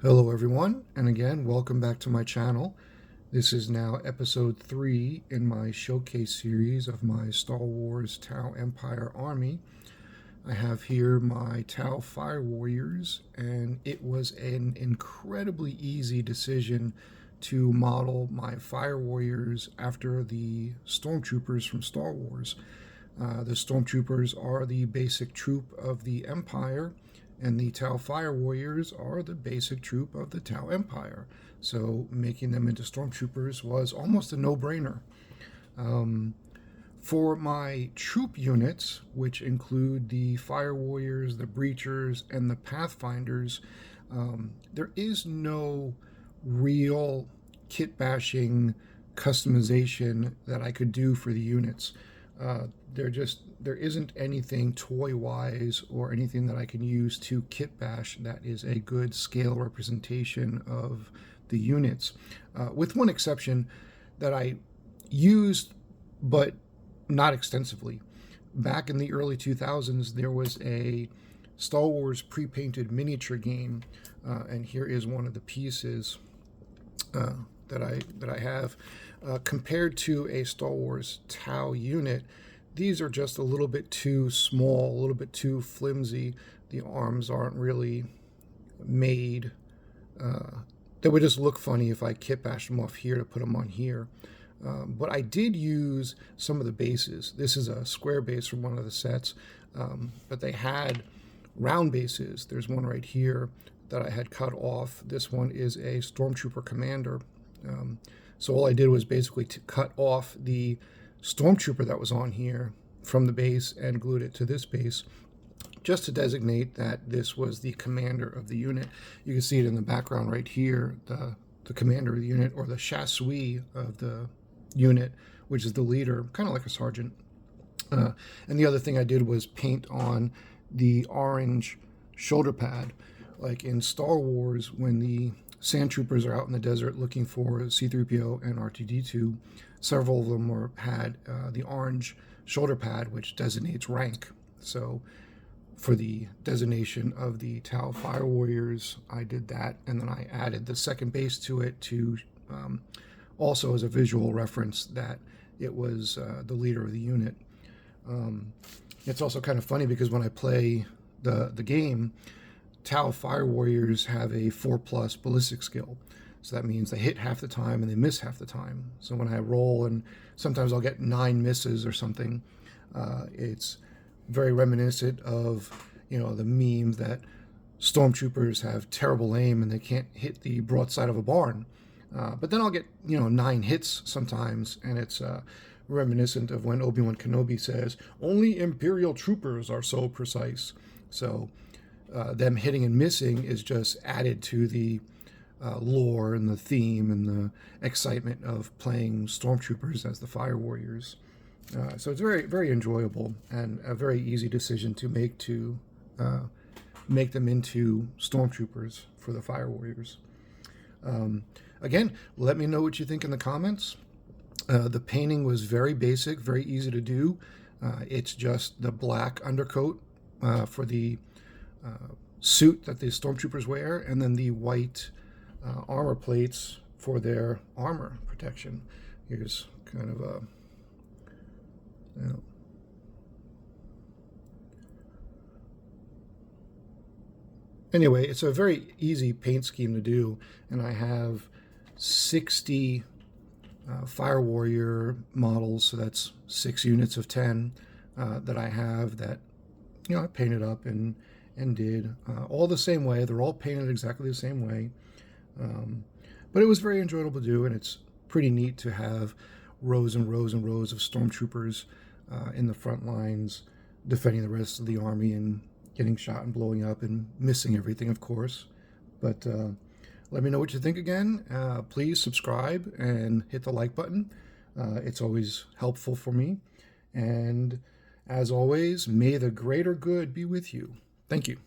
Hello everyone, and again, welcome back to my channel. This is now episode 3 in my showcase series of my Star Wars Tau Empire army. I have here my Tau Fire Warriors, and it was an incredibly easy decision to model my Fire Warriors after the Stormtroopers from Star Wars. The Stormtroopers are the basic troop of the Empire, and the Tau Fire Warriors are the basic troop of the Tau Empire. So making them into Stormtroopers was almost a no-brainer. For my troop units, which include the Fire Warriors, the Breachers, and the Pathfinders, there is no real kit-bashing customization that I could do for the units. There isn't anything toy-wise or anything that I can use to kit bash that is a good scale representation of the units, with one exception that I used but not extensively. Back in the early 2000s, there was a Star Wars pre-painted miniature game, and here is one of the pieces that I have. Compared to a Star Wars Tau unit, these are just a little bit too small, a little bit too flimsy. The arms aren't really made. They would just look funny if I kit bashed them off here to put them on here. But I did use some of the bases. This is a square base from one of the sets, but they had round bases. There's one right here that I had cut off. This one is a Stormtrooper Commander. So all I did was basically to cut off the Stormtrooper that was on here from the base and glued it to this base, just to designate that this was the commander of the unit. You can see it in the background right here, the commander of the unit, or the Shas'ui of the unit, which is the leader, kind of like a sergeant. And the other thing I did was paint on the orange shoulder pad. Like in Star Wars, when the Sandtroopers are out in the desert looking for C-3PO and R2-D2, several of them had the orange shoulder pad, which designates rank. So for the designation of the Tau Fire Warriors, I did that, and then I added the second base to it to also as a visual reference that it was the leader of the unit. It's also kind of funny because when I play the game, Tau Fire Warriors have a 4+ ballistic skill. So that means they hit half the time and they miss half the time. So when I roll, and sometimes I'll get 9 misses or something, it's very reminiscent of, the meme that Stormtroopers have terrible aim and they can't hit the broadside of a barn. But then I'll get, 9 hits sometimes, and it's reminiscent of when Obi-Wan Kenobi says, "Only Imperial troopers are so precise." So them hitting and missing is just added to the lore and the theme and the excitement of playing Stormtroopers as the Fire Warriors. So it's very, very enjoyable and a very easy decision to make them into Stormtroopers for the Fire Warriors. Again, let me know what you think in the comments. The painting was very basic, very easy to do. It's just the black undercoat for the suit that the Stormtroopers wear, and then the white armor plates for their armor protection. Here's kind of a, Anyway, it's a very easy paint scheme to do, and I have 60 Fire Warrior models, so that's 6 units of 10 that I have that I painted up and did all the same way. They're all painted exactly the same way, but it was very enjoyable to do, and it's pretty neat to have rows and rows and rows of Stormtroopers in the front lines defending the rest of the army and getting shot and blowing up and missing everything, of course. But let me know what you think again. Please subscribe and hit the like button. It's always helpful for me. And as always, may the greater good be with you. Thank you.